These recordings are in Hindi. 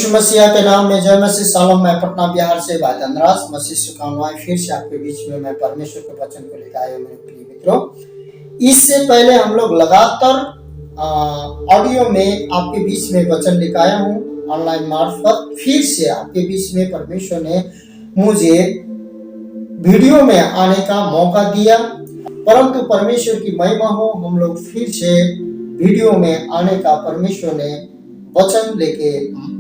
यीशु मसीह के नाम में जय मसीह सलाम। मैं पटना बिहार से भाई धनराज मसीह शुभकामनाएं फिर से आपके बीच में मैं परमेश्वर के वचन को लेकर आया हूं मेरे प्रिय मित्रों। इससे पहले हम लोग लगातार ऑडियो में आपके बीच में वचन लेकर आया हूं ऑनलाइन मार्फत। फिर से आपके बीच में परमेश्वर ने मुझे वीडियो में आने का मौका दिया, परंतु परमेश्वर की महिमा हो, हम लोग फिर से वीडियो में आने का परमेश्वर ने वचन लेके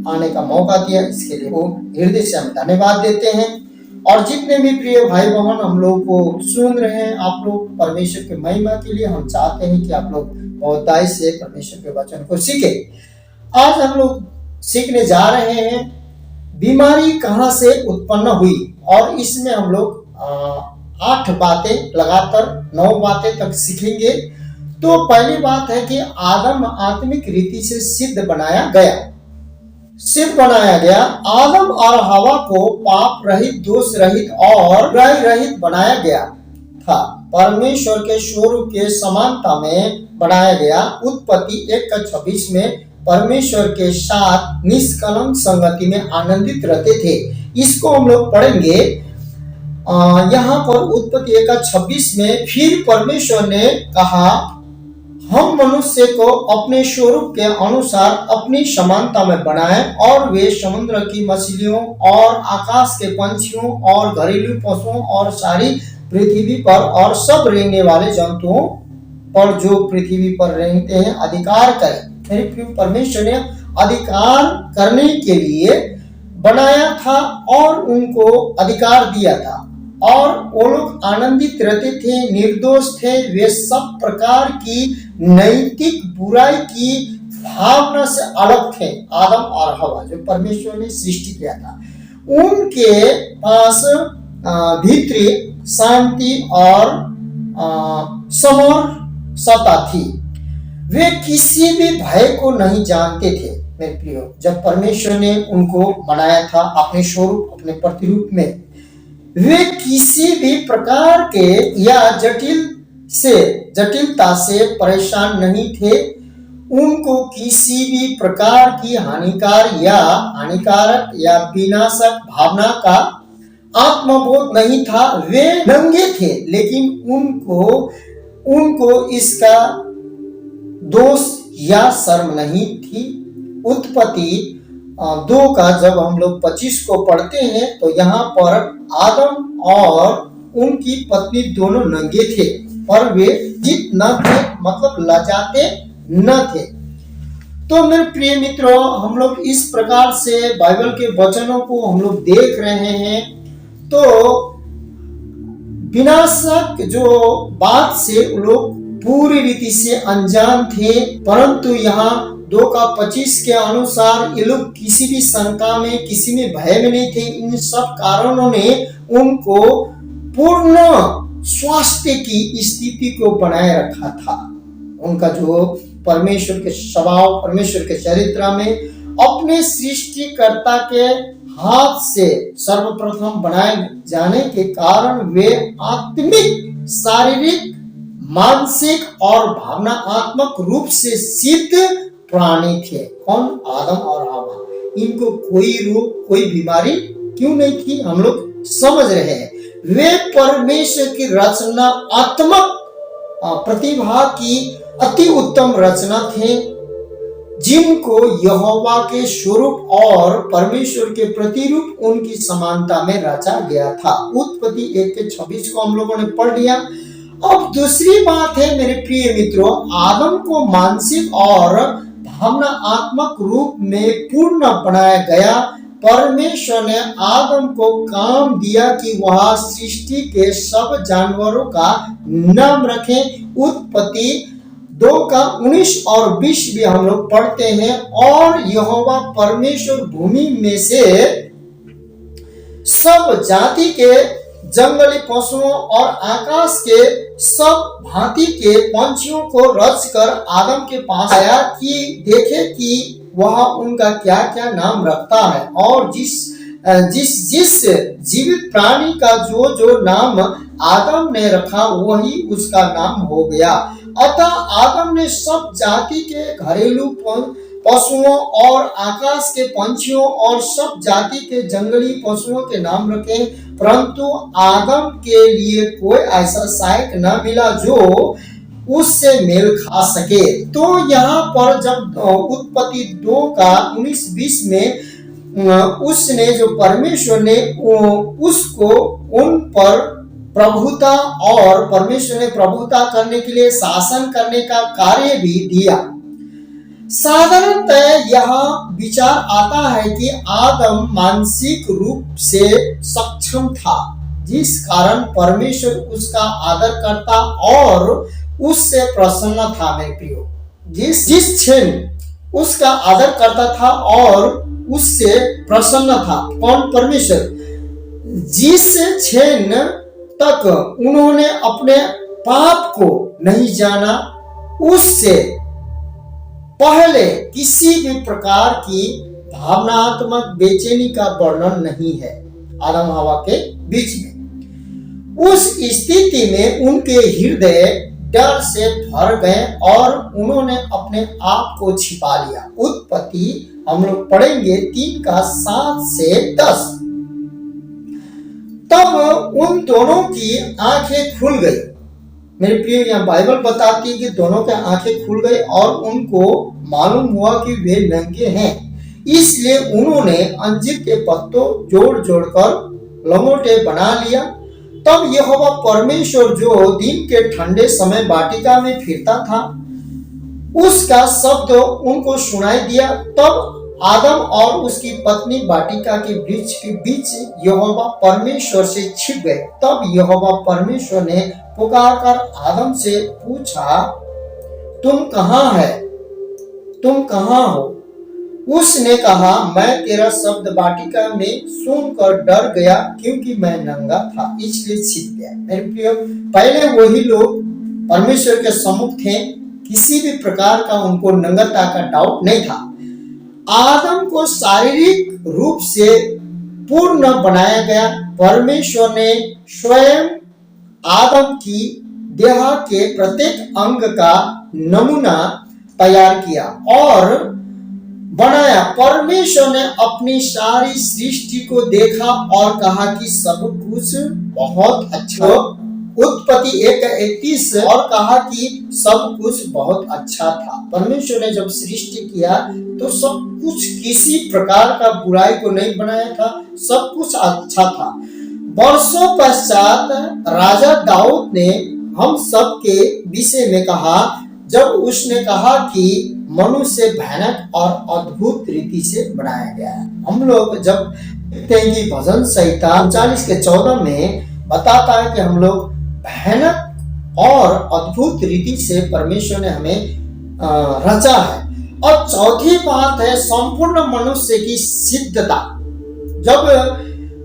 आने का मौका दिया। इसके लिए वो हृदय से हम धन्यवाद देते हैं। और जितने भी प्रिय भाई बहन हम लोग को सुन रहे हैं, आप लोग परमेश्वर की महिमा के लिए हम चाहते हैं कि आप लोग बहुतायत से परमेश्वर के वचन को सीखे। आज हम लोग सीखने जा रहे हैं बीमारी कहां से उत्पन्न हुई, और इसमें हम लोग 8 बातें लगातार 9 बातें तक सीखेंगे। तो पहली बात है कि आदम आत्मिक रीति से सिद्ध बनाया गया। आदम और हवा को पाप रहित, दोष रहित और बुराई रहित बनाया गया था। परमेश्वर के स्वरूप के समानता में बनाया गया। उत्पत्ति 1:26 में परमेश्वर के साथ निष्कलंक संगति में आनंदित रहते थे। इसको हम लोग पढ़ेंगे। यहाँ पर उत्पत्ति 1:26 में फिर परमेश्वर ने कहा, हम मनुष्य को अपने स्वरूप के अनुसार अपनी समानता में बनाएं, और वे समुद्र की मछलियों और आकाश के पंछियों और घरेलू पशुओं और सारी पृथ्वी पर और सब रेंगने वाले जंतुओं पर जो पृथ्वी पर रेंगते हैं अधिकार करें। मेरे प्रिय, परमेश्वर ने अधिकार करने के लिए बनाया था और उनको अधिकार दिया था, और वो लोग आनंदित रहते थे, निर्दोष थे। वे सब प्रकार की नैतिक बुराई की भावना से अलग थे। आदम और हवा जो परमेश्वर ने सृष्टि किया था, उनके पास भीतरी शांति और समरसता थी। वे किसी भी भय को नहीं जानते थे। मेरे प्रियो, जब परमेश्वर ने उनको बनाया था अपने स्वरूप, अपने प्रतिरूप में, वे किसी भी प्रकार के या जटिलता से परेशान नहीं थे। उनको किसी भी प्रकार की हानिकारक या विनाशक भावना का आत्मबोध नहीं था। वे नंगे थे, लेकिन उनको इसका दोष या शर्म नहीं थी। उत्पत्ति 2 का जब हम लोग 25 को पढ़ते हैं तो यहाँ पर आदम और उनकी पत्नी दोनों नंगे थे, पर वे जित न थे, मतलब लजाते न थे। तो मेरे प्रिय मित्रों, हम लोग इस प्रकार से बाइबल के वचनों को हम लोग देख रहे हैं। तो विनाशक जो बात से लोग पूरी रीति से अनजान थे, परंतु यहाँ 2:25 के अनुसार ये लोग किसी भी शंका में, किसी में भय में नहीं थे। इन सब कारणों ने उनको पूर्ण स्वास्थ्य की स्थिति को बनाए रखा था। उनका जो परमेश्वर के स्वभाव, परमेश्वर के चरित्र में अपने सृष्टिकर्ता के हाथ से सर्वप्रथम बनाए जाने के कारण वे आत्मिक, शारीरिक, मानसिक और भावनात्मक रूप से सिद्ध प्राणी थे। कौन? आदम और हवा। इनको कोई रोग, कोई बीमारी क्यों नहीं थी, हम लोग समझ रहे हैं। वे परमेश्वर की रचनात्मक प्रतिभा की अति उत्तम रचना थे, जिनको यहोवा के स्वरूप और परमेश्वर के प्रतिरूप उनकी समानता में रचा गया था। उत्पत्ति 1:26 को हम लोगों ने पढ़ लिया। अब दूसरी बात है मेरे प्रिय मित्रों, आदम को मानसिक और भावनात्मक रूप में पूर्ण बनाया गया। परमेश्वर ने आदम को काम दिया कि वह सृष्टि के सब जानवरों का नाम रखे। उत्पत्ति 2:19 और 20 भी हम लोग पढ़ते हैं, और यहोवा परमेश्वर भूमि में से सब जाति के जंगली पशुओं और आकाश के सब भांति के पंछियों को रचकर आदम के पास आया कि देखे कि वह उनका क्या क्या नाम रखता है। और जिस जीवित प्राणी का जो नाम आदम ने रखा, वही उसका नाम हो गया। अतः आदम ने सब जाति के घरेलू पशुओं और आकाश के पंछियों और सब जाति के जंगली पशुओं के नाम रखे, परंतु आदम के लिए कोई ऐसा सहायक न मिला जो उससे मेल खा सके। तो यहाँ पर जब उत्पत्ति 2 का 19-20 में उसने जो परमेश्वर ने उसको उन पर प्रभुता और परमेश्वर ने प्रभुता करने के लिए शासन करने का कार्य भी दिया। साधारणतः यह विचार आता है कि आदम मानसिक रूप से सक्षम था, जिस कारण परमेश्वर उसका आदर करता और उससे प्रसन्न था। मेरे प्रियो, जिस क्षण उसका आदर करता था और उससे प्रसन्न था, कौन? परमेश्वर। जिस क्षण तक उन्होंने अपने पाप को नहीं जाना, उससे पहले किसी भी प्रकार की भावनात्मक बेचैनी का वर्णन नहीं है आदम हवा के बीच में। उस स्थिति में उनके हृदय डर से भर गए और उन्होंने अपने आप को छिपा लिया। उत्पत्ति हम लोग पढ़ेंगे 3 का 7 से 10। तब उन दोनों की आंखें खुल गई। मेरे प्रिय, यहाँ बाइबल बताती है कि दोनों के आंखें खुल गई और उनको मालूम हुआ कि वे नंगे हैं। इसलिए उन्होंने अंजीर के पत्तों जोड़ जोड़कर लंगोटे बना लिया। तब यहोवा परमेश्वर जो दिन के ठंडे समय वाटिका में फिरता था, उसका शब्द उनको सुनाई दिया। तब आदम और उसकी पत्नी वाटिका के वृक्ष के बीच यहोवा परमेश्वर से छिप गए। तब यहोवा परमेश्वर ने पुकारकर आदम से पूछा, तुम कहाँ है? तुम कहाँ हो? उसने कहा, मैं तेरा शब्द वाटिका में सुनकर डर गया, क्योंकि मैं नंगा था, इसलिए छिप गया। मेरे प्रिय, पहले वही लोग परमेश्वर के सम्मुख थे, किसी भी प्रकार का उनको नंगता का डाउट नहीं था। आदम को शारीरिक रूप से पूर्ण बनाया गया। परमेश्वर ने स्वयं आदम की देह के प्रत्येक अंग का नमूना तैयार किया और बनाया। परमेश्वर ने अपनी सारी सृष्टि को देखा और कहा कि सब कुछ बहुत अच्छा। उत्पत्ति 1:31 और कहा कि सब कुछ बहुत अच्छा था। परमेश्वर ने जब सृष्टि किया तो सब कुछ किसी प्रकार का बुराई को नहीं बनाया था, सब कुछ अच्छा था। वर्षों पश्चात राजा दाऊद ने हम सब के विषय में कहा, जब उसने कहा कि मनुष्य भयानक और अद्भुत रीति से बनाया गया है। हम लोग जब देखते हैं कि भजन संहिता 39:14 में बताता है कि हम लोग भयानक और अद्भुत रीति से परमेश्वर ने हमें रचा है। और चौथी बात है संपूर्ण मनुष्य की सिद्धता। जब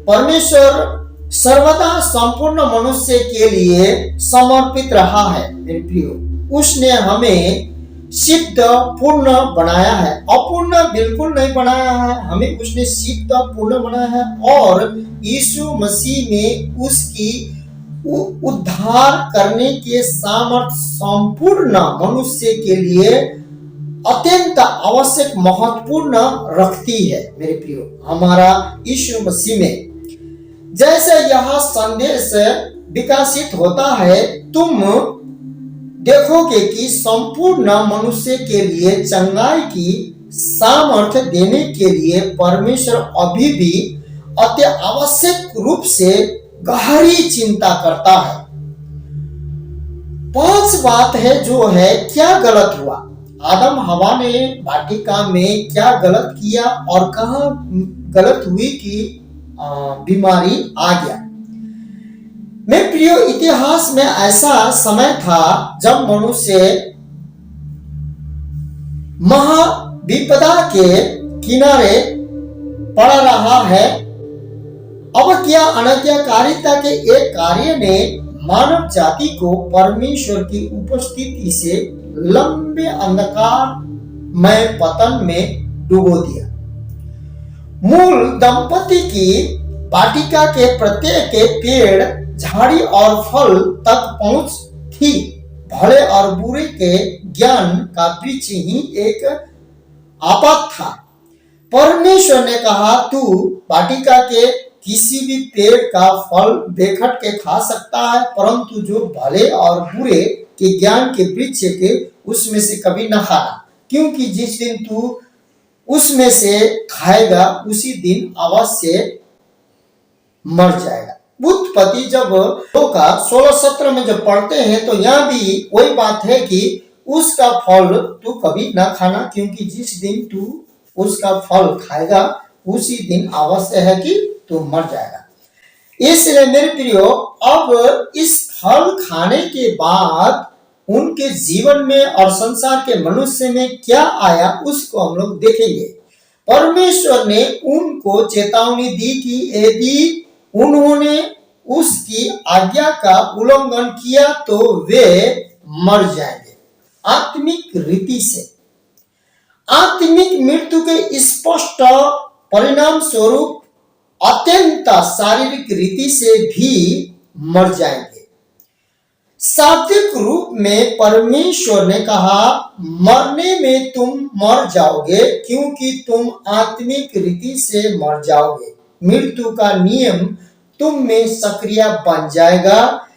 परमेश्वर सर्वदा संपूर्ण मनुष्य के लिए समर्पित रहा है, मेरे प्रियो, उसने हमें सिद्ध पूर्ण बनाया है, अपूर्ण बिल्कुल नहीं बनाया है। हमें उसने सिद्ध पूर्ण बनाया है और यीशु मसीह में उसकी उद्धार करने के सामर्थ्य संपूर्ण मनुष्य के लिए अत्यंत आवश्यक महत्वपूर्ण रखती है। मेरे प्रियो, हमारा यीशु मसीह में जैसे यह संदेश विकसित होता है, तुम देखोगे कि संपूर्ण मनुष्य के लिए चंगाई की सामर्थ्य देने के लिए परमेश्वर अभी भी अति आवश्यक रूप से गहरी चिंता करता है। 5 बात है जो है क्या गलत हुआ। आदम हवा ने वाटिका में क्या गलत किया और कहां गलत हुई कि बीमारी आ गया। मेरे प्रियो, इतिहास में ऐसा समय था जब मनुष्य महाविपदा के किनारे पड़ रहा है। अब क्या अनाज्ञाकारिता के एक कार्य ने मानव जाति को परमेश्वर की उपस्थिति से लंबे अंधकारमय पतन में डुबो दिया। मूल दंपति की वाटिका के प्रत्येक पेड़, झाड़ी और फल तक पहुंच थी। भले और बुरे के ज्ञान का वृक्ष ही एक आपात था। परमेश्वर ने कहा, तू वाटिका के किसी भी पेड़ का फल बेखट के खा सकता है, परंतु जो भले और बुरे के ज्ञान के वृक्ष के उसमें से कभी न खाना, क्योंकि जिस दिन तू उसमें से खाएगा उसी दिन अवश्य मर जाएगा। उत्पत्ति जब का 16-17 में जब पढ़ते हैं तो यहाँ भी वही बात है कि उसका फल तू कभी ना खाना, क्योंकि जिस दिन तू उसका फल खाएगा उसी दिन अवश्य है कि तू मर जाएगा। इसलिए मेरे प्रियो, अब इस फल खाने के बाद उनके जीवन में और संसार के मनुष्य में क्या आया उसको हम लोग देखेंगे। परमेश्वर ने उनको चेतावनी दी कि यदि उन्होंने उसकी आज्ञा का उल्लंघन किया तो वे मर जाएंगे। आत्मिक रीति से आत्मिक मृत्यु के स्पष्ट परिणाम स्वरूप अत्यंत शारीरिक रीति से भी मर जाएंगे। शाब्दिक रूप में परमेश्वर ने कहा, मरने में तुम मर जाओगे, क्योंकि तुम आत्मिक रीति से मर जाओगे। मृत्यु का नियम तुम में सक्रिय बन जाएगा,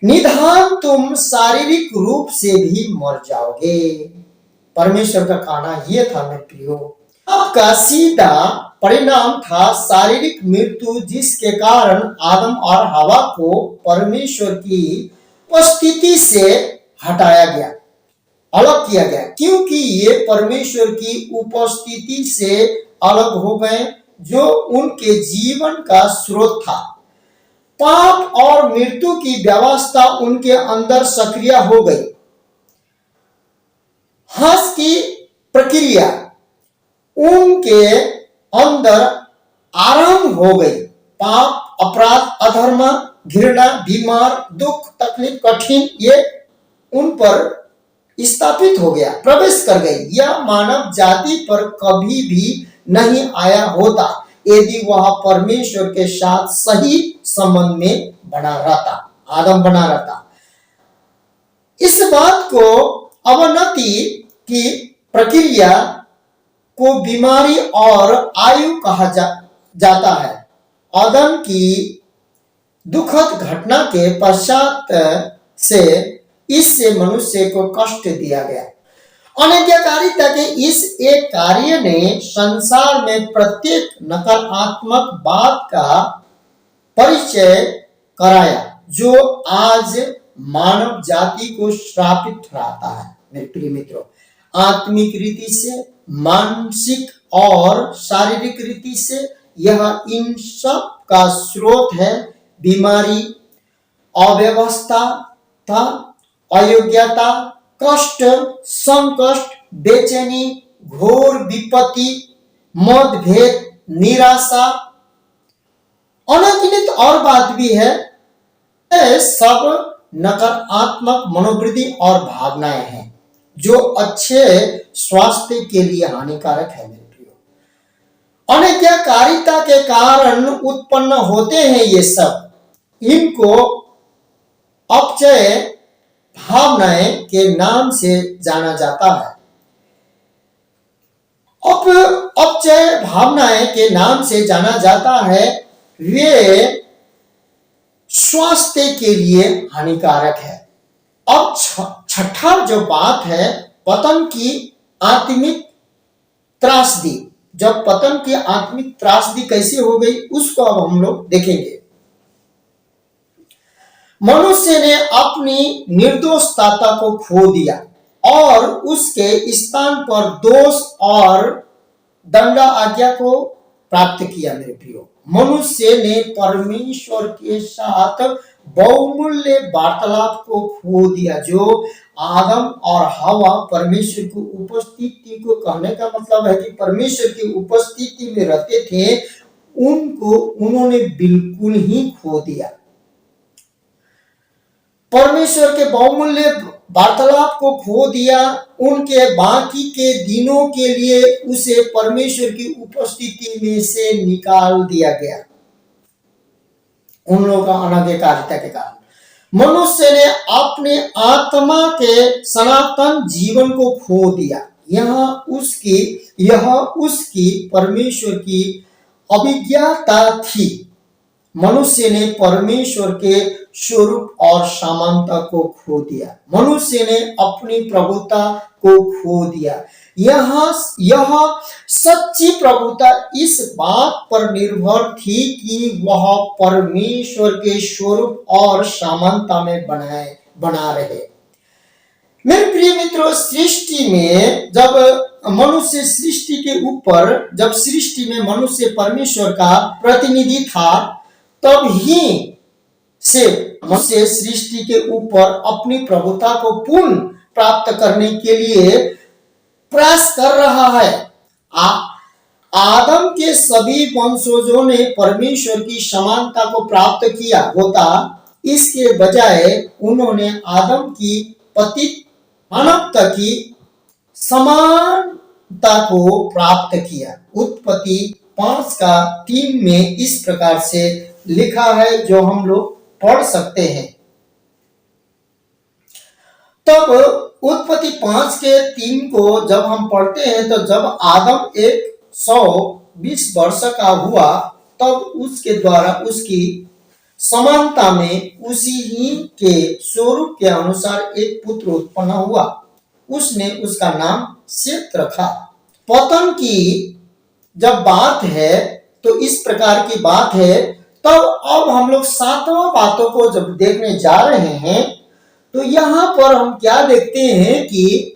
निदान तुम शारीरिक रूप से भी मर जाओगे। परमेश्वर का कहना यह था मेरे प्रियो। आपका सीधा परिणाम था शारीरिक मृत्यु, जिसके कारण आदम और हवा को परमेश्वर की उपस्थिति से हटाया गया, अलग किया गया, क्योंकि ये परमेश्वर की उपस्थिति से अलग हो गए जो उनके जीवन का स्रोत था। पाप और मृत्यु की व्यवस्था उनके अंदर सक्रिय हो गई। हंस की प्रक्रिया उनके अंदर आरंभ हो गई। पाप, अपराध, अधर्म, घृणा, बीमार, दुख, तकलीफ, कठिन, ये उन पर स्थापित हो गया, प्रवेश कर गई। यह मानव जाति पर कभी भी नहीं आया होता यदि वह परमेश्वर के साथ सही संबंध में बना रहता, आदम बना रहता। इस बात को अवनति की प्रक्रिया को बीमारी और आयु कहा जाता है। आदम की दुखद घटना के पश्चात से इससे मनुष्य को कष्ट दिया गया। अनैज्ञाकारिता के इस एक कार्य ने संसार में प्रत्येक नकारात्मक बात का परिचय कराया जो आज मानव जाति को श्रापित ठहराता है। मेरे प्रिय मित्रों, आत्मिक रीति से, मानसिक और शारीरिक रीति से यह इन सब का स्रोत है। बीमारी, अव्यवस्था, अयोग्यता, कष्ट, संकट, बेचैनी, घोर विपत्ति, मतभेद, निराशा, अनगिनत और बात भी है। सब नकारात्मक मनोवृत्ति और भावनाएं हैं जो अच्छे स्वास्थ्य के लिए हानिकारक है। मेरे प्रियो, अनैज्ञाकारिता के कारण उत्पन्न होते हैं ये सब। इनको अपचय भावनाएं के नाम से जाना जाता है। अपचय भावनाएं के नाम से जाना जाता है। वे स्वास्थ्य के लिए हानिकारक है। अब छठा जो बात है, पतन की आत्मिक त्रासदी। जब पतन की आत्मिक त्रासदी कैसे हो गई उसको अब हम लोग देखेंगे। मनुष्य ने अपनी निर्दोषता को खो दिया और उसके स्थान पर दोष और दंड आज्ञा को प्राप्त किया। मेरे प्रियो, मनुष्य ने परमेश्वर के साथ बहुमूल्य वार्तालाप को खो दिया। जो आदम और हवा परमेश्वर की उपस्थिति को कहने का मतलब है कि परमेश्वर की उपस्थिति में रहते थे, उनको उन्होंने बिल्कुल ही खो दिया। परमेश्वर के बहुमूल्य वार्तालाप को खो दिया। उनके बाकी के दिनों के लिए उसे परमेश्वर की उपस्थिति में से निकाल दिया गया। उन लोगों का अनैज्ञाकारिता के कारण मनुष्य ने अपने आत्मा के सनातन जीवन को खो दिया। यह उसकी परमेश्वर की अभिज्ञता थी। मनुष्य ने परमेश्वर के स्वरूप और समानता को खो दिया। मनुष्य ने अपनी प्रभुता को खो दिया। यह सच्ची प्रभुता इस बात पर निर्भर थी कि वह परमेश्वर के स्वरूप और समानता में बना रहे। मेरे प्रिय मित्रों, सृष्टि में जब सृष्टि में मनुष्य परमेश्वर का प्रतिनिधि था, तब ही से मनुष्य सृष्टि के ऊपर अपनी प्रभुता को पूर्ण प्राप्त करने के लिए प्रयास कर रहा है। आदम के सभी वंशजों ने परमेश्वर की समानता को प्राप्त किया होता, इसके बजाय उन्होंने आदम की पतित मानवता की समानता को प्राप्त किया। उत्पत्ति 5:3 में इस प्रकार से लिखा है, जो हम लोग पढ़ सकते हैं। तब उत्पत्ति 5:3 को जब हम पढ़ते हैं, तो जब आदम 120 वर्ष का हुआ, तब उसके द्वारा उसकी समानता में उसी ही के स्वरूप के अनुसार एक पुत्र उत्पन्न हुआ। उसने उसका नाम सेत रखा। पतन की जब बात है तो इस प्रकार की बात है। तब अब हम लोग 7वां बातों को जब देखने जा रहे हैं, तो यहाँ पर हम क्या देखते हैं कि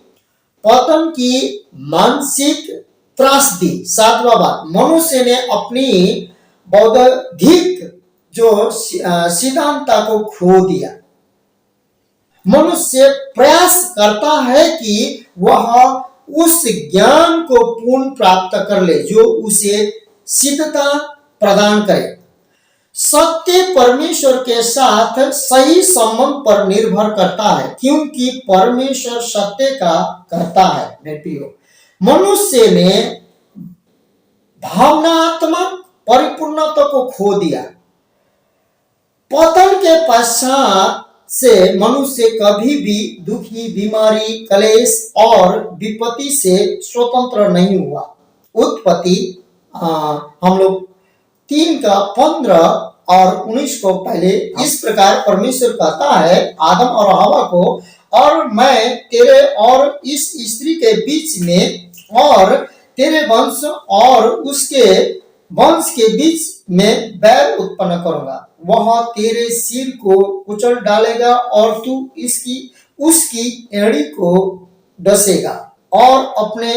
पतन की मानसिक त्रासदी। 7वां बात, मनुष्य ने अपनी बौद्धिक जो सिद्धांतता को खो दिया। मनुष्य प्रयास करता है कि वह उस ज्ञान को पूर्ण प्राप्त कर ले जो उसे सिद्धता प्रदान करे। सत्य परमेश्वर के साथ सही संबंध पर निर्भर करता है, क्योंकि परमेश्वर सत्य का करता है। मेरे प्रियो, मनुष्य ने भावनात्मक परिपूर्णता को खो दिया। पतन के पश्चात से मनुष्य कभी भी दुखी, बीमारी, क्लेश और विपत्ति से स्वतंत्र नहीं हुआ। उत्पत्ति हम लोग 3:15 और 19 को पहले इस प्रकार परमेश्वर कहता है आदम और हवा को, और मैं तेरे और इस स्त्री के बीच में और तेरे वंश और उसके वंश के बीच में बैर उत्पन्न करूंगा। वह तेरे सिर को कुचल डालेगा और तू उसकी एड़ी को डसेगा और अपने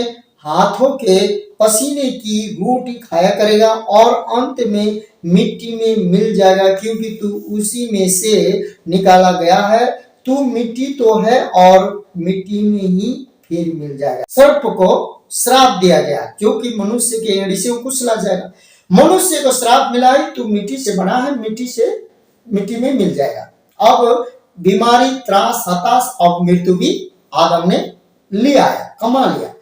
हाथों के पसीने की रोटी खाया करेगा और अंत में मिट्टी में मिल जाएगा, क्योंकि तू उसी में से निकाला गया है। तू मिट्टी तो है और मिट्टी में ही फिर मिल जाएगा। सर्प को श्राप दिया गया, जो कि मनुष्य के एड़ी से कुचला जाएगा। मनुष्य को श्राप मिला है, तू मिट्टी से बना है, मिट्टी में मिल जाएगा। अब बीमारी, त्रास, हताश, अब मृत्यु भी आदम ने लिया है, कमा लिया।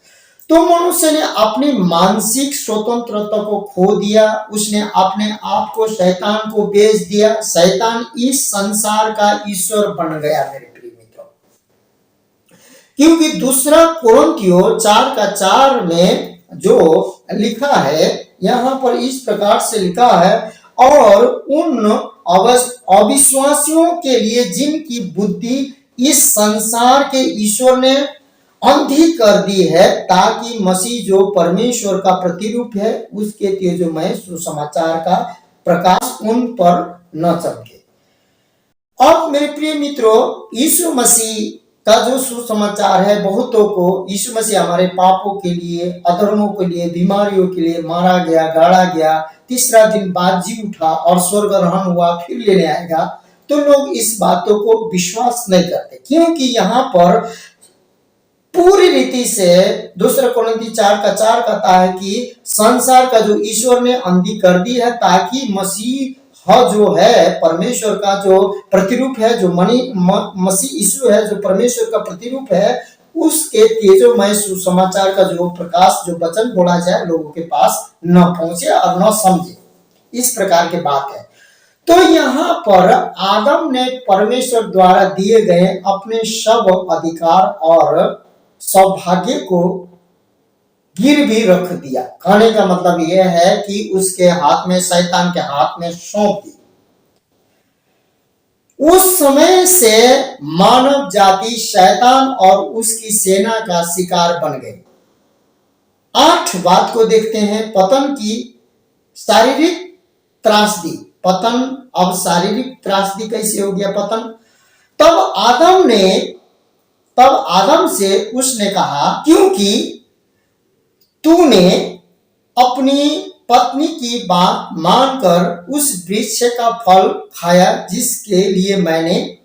तो मनुष्य ने अपनी मानसिक स्वतंत्रता को खो दिया। उसने अपने आप को शैतान को बेच दिया। शैतान इस संसार का ईश्वर बन गया। मेरे प्रिय मित्रों, क्योंकि दूसरा कोरिन्थियों 4:4 में जो लिखा है, यहाँ पर इस प्रकार से लिखा है, और उन अविश्वासियों के लिए जिनकी बुद्धि इस संसार के ईश्वर ने अंधी कर दी है, ताकि मसीह जो परमेश्वर का प्रतिरूप है उसके तेजोमय सुसमाचार का प्रकाश उन पर न चमके। अब मेरे प्रिय मित्रों, यीशु मसीह का जो सुसमाचार है, बहुतों को यीशु मसीह हमारे पापों के लिए, अधर्मों के लिए, बीमारियों के लिए मारा गया, गाड़ा गया, तीसरा दिन बाद जी उठा और स्वर्गारोहण हुआ, फिर लेने आएगा। तो लोग इस बातों को विश्वास नहीं करते, क्योंकि यहाँ पर पूरी रीति से दूसरा कोरिन्थी 4:4 कहता है कि संसार का जो ईश्वर ने अंधी कर दी है, ताकि मसीह जो है परमेश्वर का जो प्रतिरूप है, जो मसीह यीशु है जो परमेश्वर का प्रतिरूप है, उसके तेजोमय सुसमाचार का जो प्रकाश, जो वचन बोला जाए, लोगों के पास न पहुंचे और न समझे। इस प्रकार की बात है। तो यहाँ पर आदम ने परमेश्वर द्वारा दिए गए अपने सब अधिकार और सौभाग्य को गिरवी रख दिया। कहने का मतलब यह है कि उसके हाथ में, शैतान के हाथ में सौंप दी। उस समय से मानव जाति शैतान और उसकी सेना का शिकार बन गई। 8 बात को देखते हैं। पतन की शारीरिक त्रासदी। पतन, अब शारीरिक त्रासदी कैसे हो गया पतन? तब आदम से उसने कहा, क्योंकि तूने अपनी पत्नी की बात मानकर उस वृक्ष का फल खाया जिसके लिए मैंने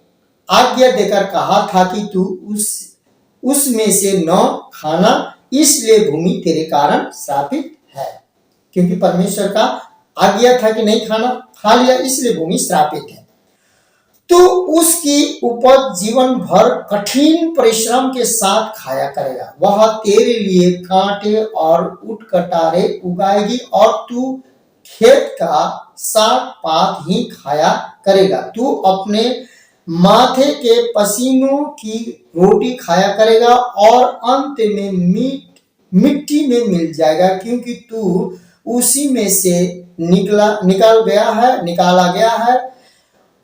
आज्ञा देकर कहा था कि तू उसमें से न खाना, इसलिए भूमि तेरे कारण श्रापित है। क्योंकि परमेश्वर का आज्ञा था कि नहीं खाना, खा लिया, इसलिए भूमि श्रापित है। तो उसकी उपज जीवन भर कठिन परिश्रम के साथ खाया करेगा। वह तेरे लिए कांटे और उटकटारे उगाएगी और तू खेत का साग पात ही खाया करेगा। तू अपने माथे के पसीनों की रोटी खाया करेगा और अंत में मिट्टी में मिल जाएगा, क्योंकि तू उसी में से निकाला गया है,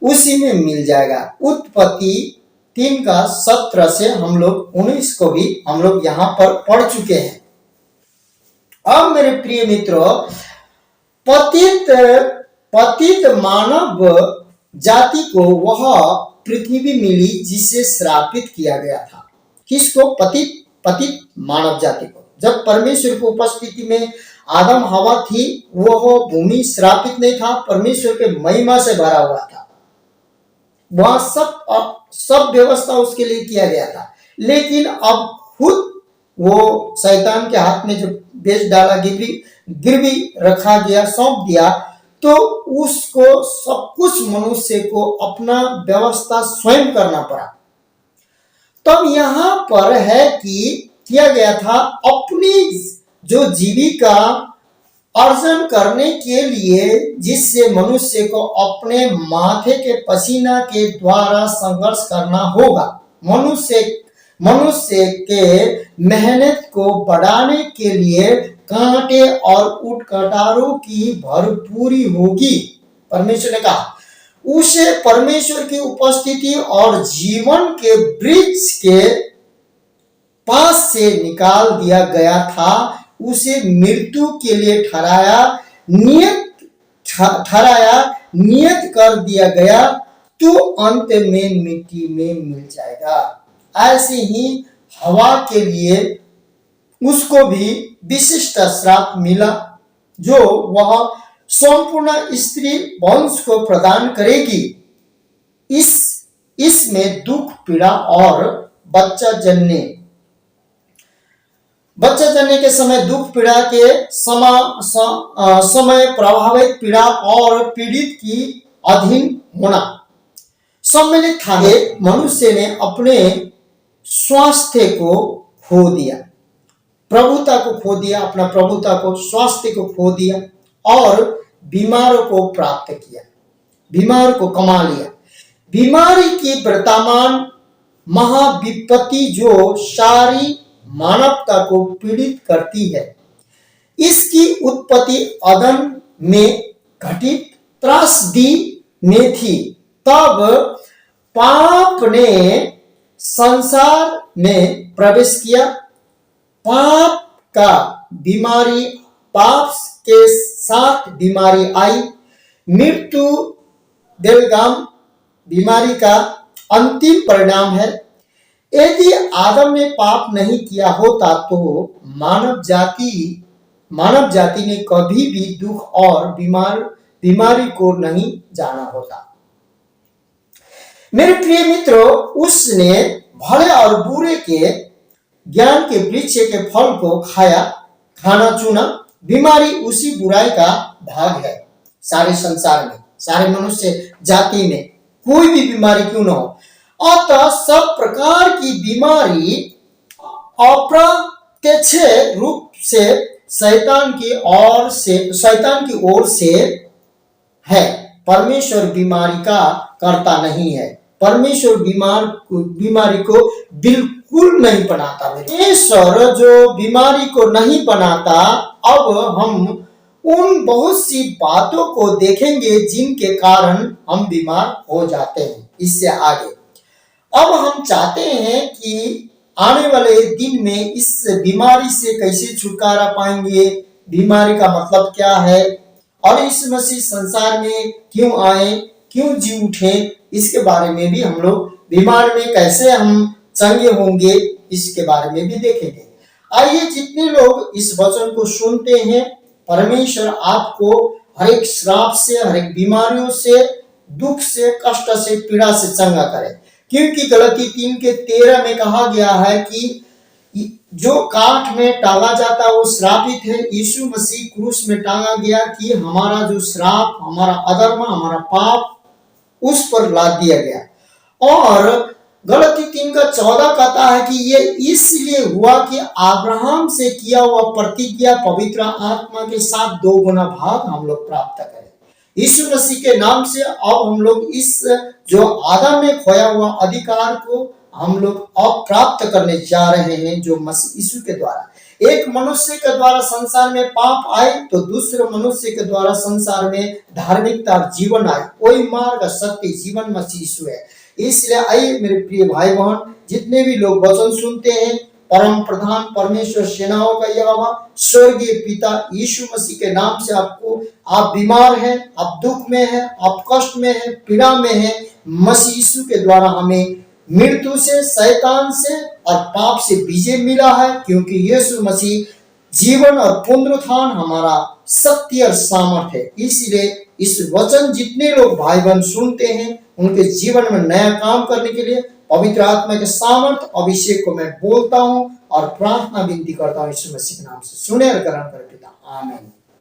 उसी में मिल जाएगा। उत्पत्ति 3:17 से हम लोग 19 को भी हम लोग यहां पर पढ़ चुके हैं। अब मेरे प्रिय मित्रों, पतित मानव जाति को वह पृथ्वी मिली जिसे श्रापित किया गया था। किसको? पतित मानव जाति को। जब परमेश्वर की उपस्थिति में आदम हवा थी, वह भूमि श्रापित नहीं था, परमेश्वर के महिमा से भरा हुआ था। वहां सब व्यवस्था उसके लिए किया गया था। लेकिन अब खुद वो शैतान के हाथ में जो बेच डाला, गिरवी रखा गया, सौंप दिया, तो उसको सब कुछ मनुष्य को अपना व्यवस्था स्वयं करना पड़ा। तब यहां पर है कि किया गया था, अपनी जो जीविका अर्जन करने के लिए, जिससे मनुष्य को अपने माथे के पसीना के द्वारा संघर्ष करना होगा। मनुष्य के मेहनत को बढ़ाने के लिए कांटे और उटकटारों की भरपूरी होगी। परमेश्वर ने कहा, उसे परमेश्वर की उपस्थिति और जीवन के वृक्ष के पास से निकाल दिया गया था। उसे मृत्यु के लिए नियत कर दिया गया, तो अंत में मिट्टी में मिल जाएगा। ऐसे ही हवा के लिए उसको भी विशिष्ट श्राप मिला, जो वह संपूर्ण स्त्री वंश को प्रदान करेगी। इसमें दुख, पीड़ा और बच्चा जन्ने के समय दुख, पीड़ा के समय प्रभावित पीड़ा और पीड़ित की अधीन होना सम्मिलित था। मनुष्य ने अपने स्वास्थ्य को खो दिया, प्रभुता को खो दिया, अपना प्रभुता को, स्वास्थ्य को खो दिया और बीमारों को प्राप्त किया, बीमार को कमा लिया। बीमारी की वर्तमान महाविपत्ति जो सारी मानवता को पीड़ित करती है, इसकी उत्पत्ति अदन में घटित त्रासदी में थी। तब पाप ने संसार में प्रवेश किया। पाप के साथ बीमारी आई। मृत्यु दिलगाम बीमारी का अंतिम परिणाम है। यदि आदम ने पाप नहीं किया होता तो मानव जाति ने कभी भी दुख और बीमारी को नहीं जाना होता। मेरे प्रिय मित्रों, उसने भले और बुरे के ज्ञान के वृक्ष के फल को खाना चुना। बीमारी उसी बुराई का भाग है। सारे संसार में, सारे मनुष्य जाति में कोई भी बीमारी क्यों न हो, अतः सब प्रकार की बीमारी अप्रत्यक्ष रूप से शैतान की ओर से है। परमेश्वर बीमारी का कर्ता नहीं है। परमेश्वर बीमारी को बिल्कुल बिल्कुल नहीं बनाता। परमेश्वर जो बीमारी को नहीं बनाता, अब हम उन बहुत सी बातों को देखेंगे जिनके कारण हम बीमार हो जाते हैं। इससे आगे अब हम चाहते हैं कि आने वाले दिन में इस बीमारी से कैसे छुटकारा पाएंगे, बीमारी का मतलब क्या है, और यीशु मसीह संसार में क्यों आए, क्यों जी उठे, इसके बारे में भी हम लोग बीमारी में कैसे हम चंगे होंगे, इसके बारे में भी देखेंगे। आइए, जितने लोग इस वचन को सुनते हैं, परमेश्वर आपको हर एक श्राप से, हर एक बीमारियों से, दुख से, कष्ट से, पीड़ा से चंगा करे। क्योंकि गलती 3:13 में कहा गया है कि जो काठ में टांगा जाता वो श्रापित है। यीशु मसीह क्रूस में टांगा गया कि हमारा जो श्राप, हमारा अधर्म, हमारा पाप उस पर लाद दिया गया। और गलती 3:14 कहता है कि ये इसलिए हुआ कि अब्राहम से किया हुआ प्रतिज्ञा पवित्र आत्मा के साथ 2 गुना भाग हम लोग प्राप्त करें। यीशु मसीह के नाम से अब हम लोग इस जो आदम में खोया हुआ अधिकार को हम लोग अब प्राप्त करने जा रहे हैं, जो मसीह यीशु के द्वारा। एक मनुष्य के द्वारा संसार में पाप आए तो दूसरे मनुष्य के द्वारा संसार में धार्मिकता जीवन आए। वही मार्ग, सत्य, जीवन मसीह यीशु है। इसलिए आइए मेरे प्रिय भाई बहन, जितने भी लोग वचन सुनते हैं, परम प्रधान परमेश्वर सेनाओं का यहोवा स्वर्गीय पिता यीशु मसीह के नाम से आपको, आप बीमार हैं, आप दुख में हैं, आप कष्ट में हैं, पीड़ा में हैं, मसीह यीशु के द्वारा हमें मृत्यु से, शैतान से और पाप से विजय मिला है। क्योंकि यीशु मसीह जीवन और पुनरुत्थान हमारा शक्ति और सामर्थ है। इसलिए इस वचन जितने लोग भाई बहन सुनते हैं, उनके जीवन में नया काम करने के लिए पवित्र आत्मा के सामर्थ अभिषेक को मैं बोलता हूं और प्रार्थना विनती करता हूं यीशु मसीह के नाम से। सुने और ग्रहण करें पिता, आमीन।